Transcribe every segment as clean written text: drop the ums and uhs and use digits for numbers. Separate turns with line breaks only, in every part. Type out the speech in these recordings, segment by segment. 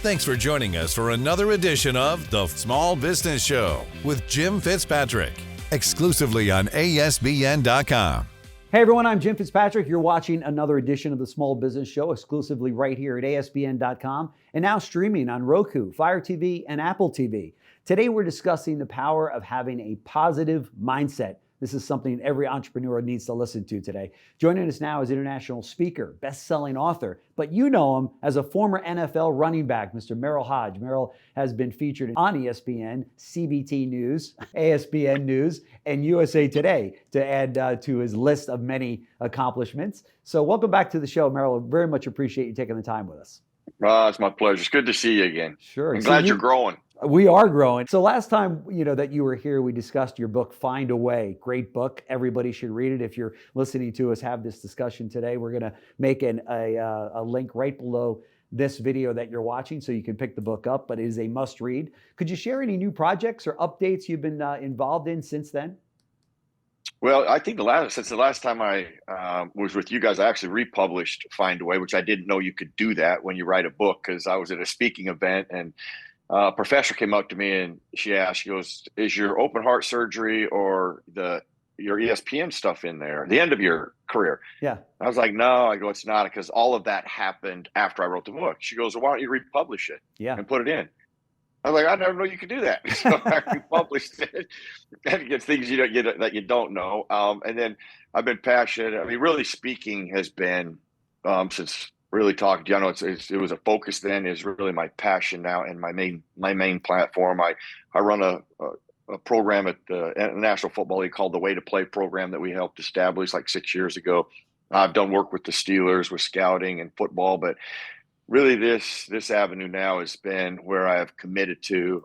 Thanks for joining us for another edition of The Small Business Show with Jim Fitzpatrick, exclusively on ASBN.com.
Hey everyone, I'm Jim Fitzpatrick. You're watching another edition of The Small Business Show, exclusively right here at ASBN.com, and now streaming on Roku, Fire TV, and Apple TV. Today we're discussing the power of having a positive mindset. This is something every entrepreneur needs to listen to today. Joining us now is international speaker, best-selling author, but you know him as a former NFL running back, Mr. Merril Hoge. Merril has been featured on ESPN, CBT News, ASBN News, and USA Today to add to his list of many accomplishments. So welcome back to the show, Merril. Very much appreciate you taking the time with us.
It's my pleasure. It's good to see you again.
Sure.
I'm glad you're growing.
We are growing. So last time, that you were here, we discussed your book, Find a Way. Great book. Everybody should read it. If you're listening to us have this discussion today, we're going to make a link right below this video that you're watching so you can pick the book up, but it is a must read. Could you share any new projects or updates you've been involved in since then?
Well, I think since the last time I was with you guys, I actually republished Find a Way, which I didn't know you could do that when you write a book, because I was at a speaking event and a professor came up to me and she goes, is your open heart surgery or your ESPN stuff in there, the end of your career?
Yeah. I
was like, no, it's not, because all of that happened after I wrote the book. She goes, well, why don't you republish it and put it in? I was like, I never know you could do that. So I republished it. And it gets things that you don't know. And then I've been passionate. I mean, really speaking has been, since really talking, it was a focus then, is really my passion now and my main platform. I run a program at the National Football League called the Way to Play program that we helped establish like 6 years ago. I've done work with the Steelers with scouting and football, but really this avenue now has been where I have committed to.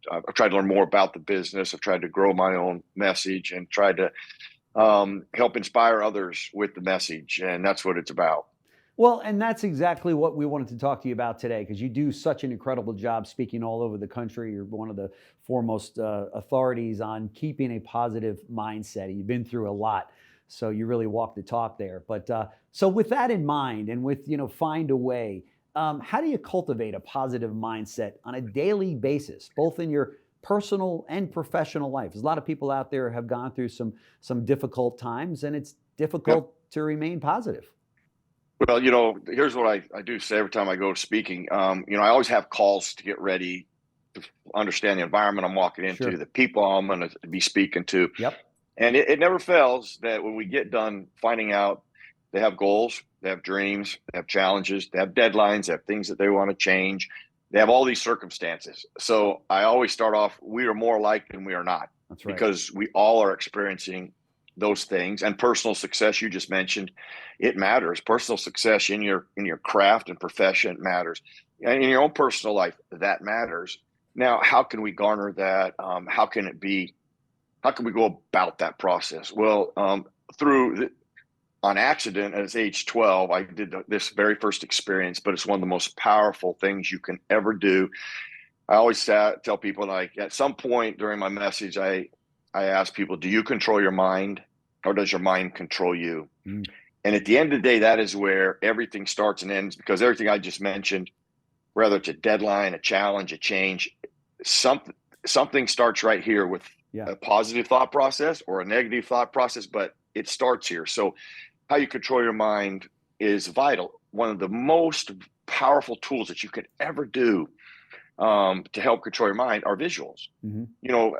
I've tried to learn more about the business. I've tried to grow my own message and tried to help inspire others with the message. And that's what it's about.
Well, and that's exactly what we wanted to talk to you about today, because you do such an incredible job speaking all over the country. You're one of the foremost authorities on keeping a positive mindset. You've been through a lot, so you really walk the talk there. But so with that in mind, and with Find a Way, how do you cultivate a positive mindset on a daily basis, both in your personal and professional life? There's a lot of people out there have gone through some difficult times, and it's difficult to remain positive.
Well, here's what I do say every time I go speaking. I always have calls to get ready to understand the environment I'm walking into, the people I'm going to be speaking to.
Yep.
And it never fails that when we get done finding out they have goals, they have dreams, they have challenges, they have deadlines, they have things that they want to change. They have all these circumstances. So I always start off, we are more alike than we are not.
That's right.
Because we all are experiencing those things. And personal success, you just mentioned, it matters. Personal success in your craft and profession matters. And in your own personal life, that matters. Now, how can we garner that? How can we go about that process? Well, on accident at age 12, I did this very first experience, but it's one of the most powerful things you can ever do. I always tell people, like, at some point during my message, I ask people, do you control your mind, or does your mind control you? And at the end of the day, that is where everything starts and ends, because everything I just mentioned, whether it's a deadline, a challenge, a change, something starts right here with a positive thought process or a negative thought process, but it starts here. So how you control your mind is vital. One of the most powerful tools that you could ever do to help control your mind are visuals.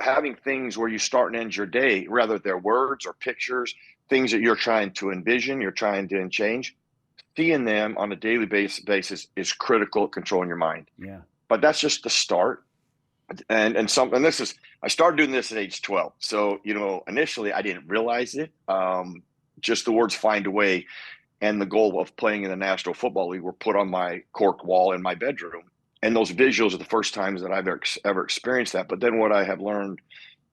Having things where you start and end your day, whether they're words or pictures, things that you're trying to envision, you're trying to change, seeing them on a daily basis is critical at controlling your mind.
Yeah.
But that's just the start. And I started doing this at age 12. So, initially I didn't realize it. Just the words Find a Way and the goal of playing in the National Football League were put on my cork wall in my bedroom. And those visuals are the first times that I've ever experienced that. But then what I have learned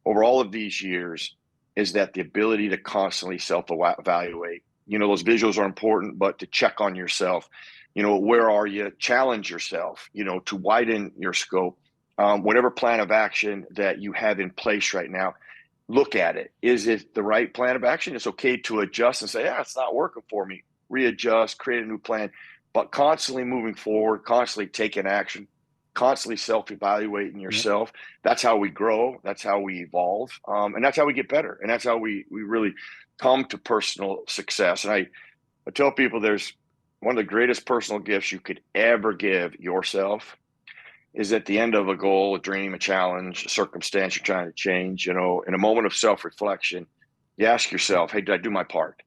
over all of these years is that the ability to constantly self-evaluate, those visuals are important, but to check on yourself, where are you? Challenge yourself, to widen your scope. Whatever plan of action that you have in place right now, look at it. Is it the right plan of action? It's okay to adjust and say, it's not working for me. Readjust, create a new plan. but constantly moving forward, constantly taking action, constantly self-evaluating yourself. That's how we grow. That's how we evolve. And that's how we get better. And that's how we really come to personal success. And I tell people there's one of the greatest personal gifts you could ever give yourself is at the end of a goal, a dream, a challenge, a circumstance you're trying to change, in a moment of self-reflection, you ask yourself, hey, did I do my part?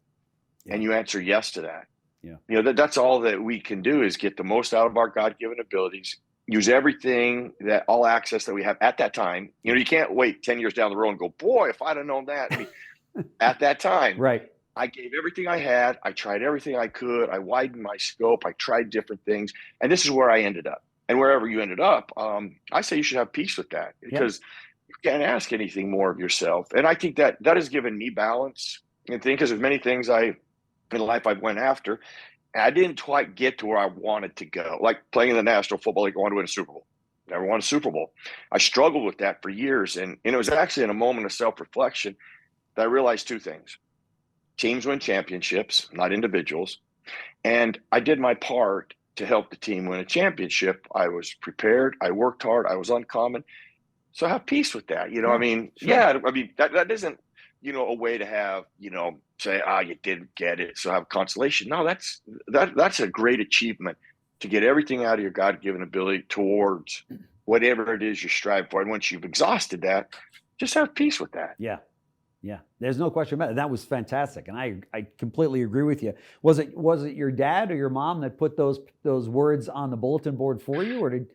Yeah. And you answer yes to that. Yeah. That's all that we can do is get the most out of our God-given abilities, use everything, that all access that we have at that time. You can't wait 10 years down the road and go, boy, if I'd have known that. At that time,
right.
I gave everything I had. I tried everything I could. I widened my scope. I tried different things. And this is where I ended up. And wherever you ended up, I say you should have peace with that, because you can't ask anything more of yourself. And I think that has given me balance. And because there's many things in life I went after, and I didn't quite get to where I wanted to go. Like playing in the National Football League, I wanted to win a Super Bowl. Never won a Super Bowl. I struggled with that for years. And it was actually in a moment of self-reflection that I realized two things. Teams win championships, not individuals. And I did my part to help the team win a championship. I was prepared. I worked hard. I was uncommon. So I have peace with that.
Sure.
That isn't, a way to have, say, you didn't get it, so have consolation. No, that's a great achievement, to get everything out of your God-given ability towards whatever it is you strive for. And once you've exhausted that, just have peace with that.
Yeah. Yeah. There's no question about it. That was fantastic. And I completely agree with you. Was it your dad or your mom that put those words on the bulletin board for you, or did?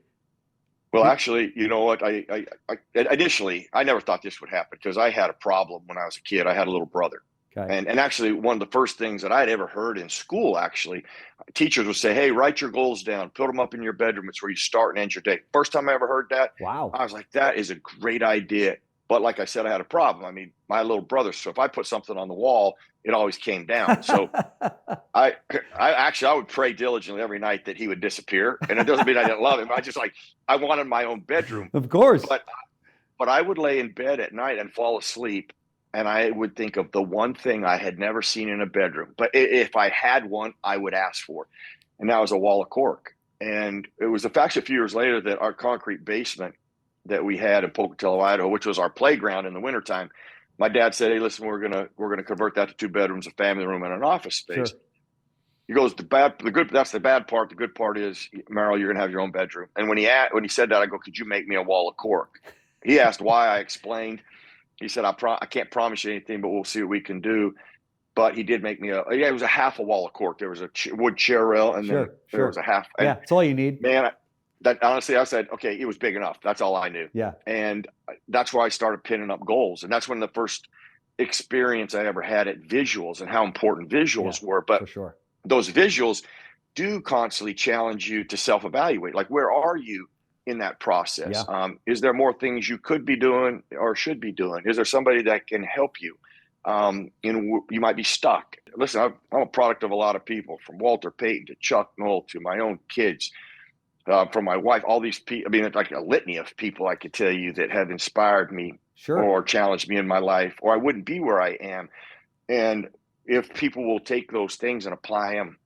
Well, actually, you know what? I initially, I never thought this would happen, because I had a problem when I was a kid. I had a little brother. Okay. And actually, one of the first things that I'd ever heard in school, actually, teachers would say, hey, write your goals down, put them up in your bedroom. It's where you start and end your day. First time I ever heard that.
Wow. I
was like, that is a great idea. But like I said, I had a problem. My little brother, so if I put something on the wall, it always came down. So I would pray diligently every night that he would disappear. And it doesn't mean I didn't love him. I wanted my own bedroom.
Of course.
But I would lay in bed at night and fall asleep, and I would think of the one thing I had never seen in a bedroom. But if I had one, I would ask for it. And that was a wall of cork. And it was actually a few years later that our concrete basement that we had in Pocatello, Idaho, which was our playground in the wintertime, my dad said, hey, listen, we're gonna convert that to 2 bedrooms, a family room, and an office space.
Sure.
He goes, that's the bad part. The good part is, Merril, you're gonna have your own bedroom. And when he said that, I go, could you make me a wall of cork? He asked why. I explained. He said, I can't promise you anything, but we'll see what we can do. But he did make me it was a half a wall of cork. There was a wood chair rail, and then there was a half.
Yeah, that's all you need.
Man, that honestly, I said, okay, it was big enough. That's all I knew.
Yeah.
And that's where I started pinning up goals. And that's when the first experience I ever had at visuals and how important visuals were. But
for sure,
those visuals do constantly challenge you to self-evaluate. Like, where are you in that process?
Yeah.
Is there more things you could be doing or should be doing? Is there somebody that can help you? You might be stuck. Listen, I'm a product of a lot of people, from Walter Payton to Chuck Noll to my own kids. From my wife, all these people, it's like a litany of people I could tell you that have inspired me or challenged me in my life, or I wouldn't be where I am. And if people will take those things and apply them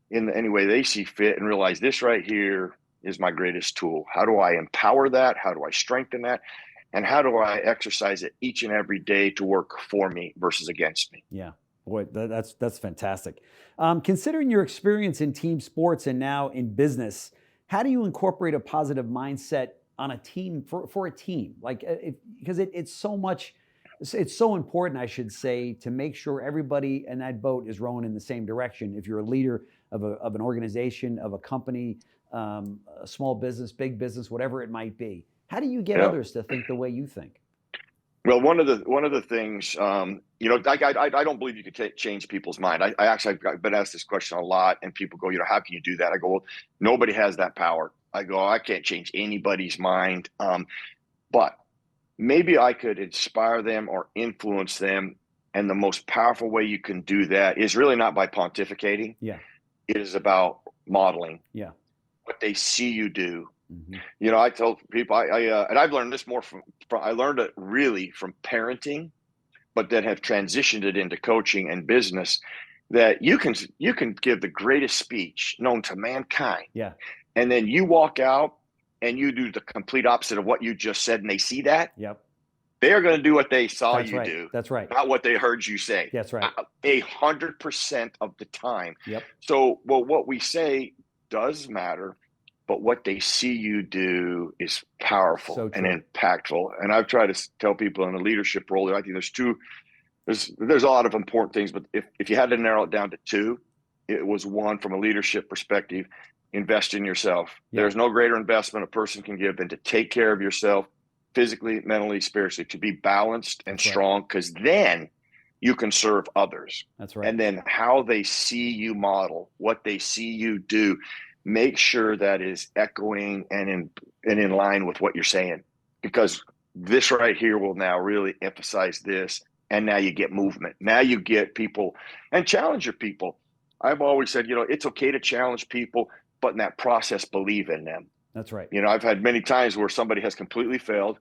in any way they see fit and realize this right here is my greatest tool. How do I empower that? How do I strengthen that? And how do I exercise it each and every day to work for me versus against me?
Yeah. Boy, that's fantastic. Considering your experience in team sports and now in business, how do you incorporate a positive mindset on a team for a team? Because it's so important, I should say, to make sure everybody in that boat is rowing in the same direction. If you're a leader of an organization, of a company, a small business, big business, whatever it might be, how do you get others to think the way you think?
Well, one of the things, I don't believe you could change people's mind. I've been asked this question a lot, and people go, how can you do that? I go, well, nobody has that power. I go, I can't change anybody's mind. But maybe I could inspire them or influence them. And the most powerful way you can do that is really not by pontificating.
Yeah.
It is about modeling.
Yeah.
What they see you do.
Mm-hmm.
I tell people, and I've learned this more I learned it really from parenting, but then have transitioned it into coaching and business, that you can give the greatest speech known to mankind.
Yeah.
And then you walk out and you do the complete opposite of what you just said, and they see that.
Yep.
They're going to do what they saw
That's
you
right.
do.
That's right.
Not what they heard you say.
That's right.
100% of the time.
Yep.
So, well, what we say does matter, but what they see you do is powerful
So
and
true.
impactful. And I've tried to tell people in a leadership role, I think there's a lot of important things, but if you had to narrow it down to two, it was one, from a leadership perspective, invest in yourself.
Yeah.
There's no greater investment a person can give than to take care of yourself physically, mentally, spiritually, to be balanced and
That's right.
strong, because then you can serve others.
That's right.
And then how they see you model, what they see you do, make sure that is echoing and in line with what you're saying, because this right here will now really emphasize this. And now you get movement. Now you get people, and challenge your people. I've always said, it's okay to challenge people, but in that process, believe in them.
That's right.
I've had many times where somebody has completely failed.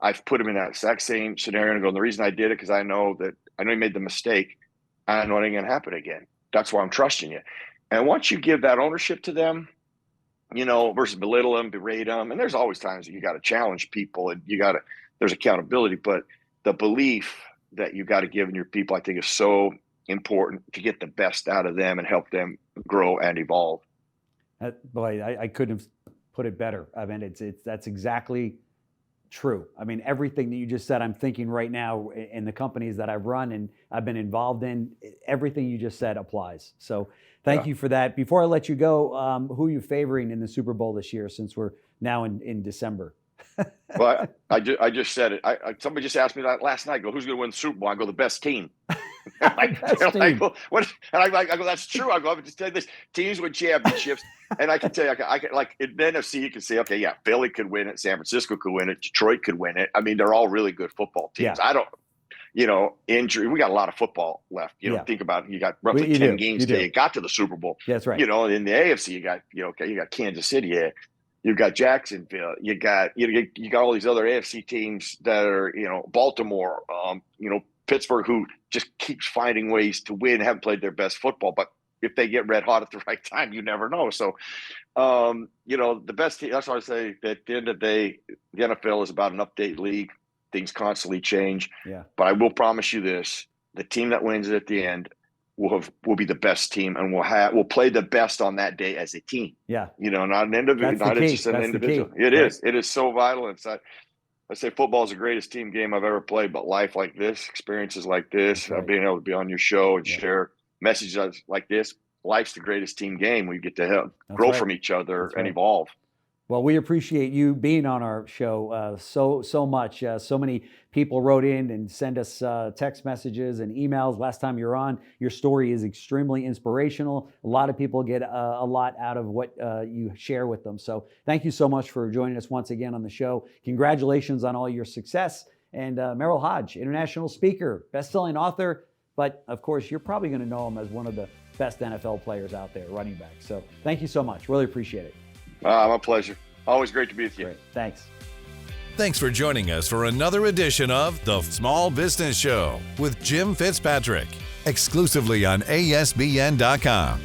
I've put them in that exact same scenario and go, the reason I did it, because I know you made the mistake. I know it ain't going to happen again. That's why I'm trusting you. And once you give that ownership to them, versus belittle them, berate them. And there's always times that you got to challenge people and there's accountability, but the belief that you got to give in your people, I think, is so important to get the best out of them and help them grow and evolve.
Boy, I couldn't have put it better. I mean, that's exactly true. I mean, everything that you just said, I'm thinking right now in the companies that I've run and I've been involved in, everything you just said applies. So thank you for that. Before I let you go, who are you favoring in the Super Bowl this year, since we're now in December?
Well, I just said it. Somebody just asked me that last night. I go, who's going to win the Super Bowl? I go, the best team. Like, what? And I go, that's true. I go, I'm just tell you this: teams win championships, and I can tell you, I can like in the NFC, you can say, okay, yeah, Philly could win it, San Francisco could win it, Detroit could win it. I mean, they're all really good football teams.
Yeah.
I don't, injury. We got a lot of football left. Think about it. You got roughly 10 games till you got to the Super Bowl.
That's right.
In the AFC, you got you got Kansas City. You got Jacksonville. You got all these other AFC teams that are Baltimore. Pittsburgh, who just keeps finding ways to win, haven't played their best football, but if they get red hot at the right time, you never know. So, the best team. That's why I say that at the end of the day, the NFL is about an update league. Things constantly change.
Yeah.
But I will promise you this: the team that wins it at the end will be the best team, and we'll play the best on that day as a team.
Yeah.
Not an individual, not just an individual. It is. It is so vital. I say football is the greatest team game I've ever played, but life like this, experiences like this, being able to be on your show and share messages like this, life's the greatest team game. We get to help grow from each other and evolve.
Well, we appreciate you being on our show so much. So many people wrote in and sent us text messages and emails last time you were on. Your story is extremely inspirational. A lot of people get a lot out of what you share with them. So thank you so much for joining us once again on the show. Congratulations on all your success. And Merril Hoge, international speaker, best-selling author, but of course, you're probably going to know him as one of the best NFL players out there, running back. So thank you so much. Really appreciate it.
My pleasure. Always great to be with you.
Great. Thanks.
Thanks for joining us for another edition of The Small Business Show with Jim Fitzpatrick, exclusively on ASBN.com.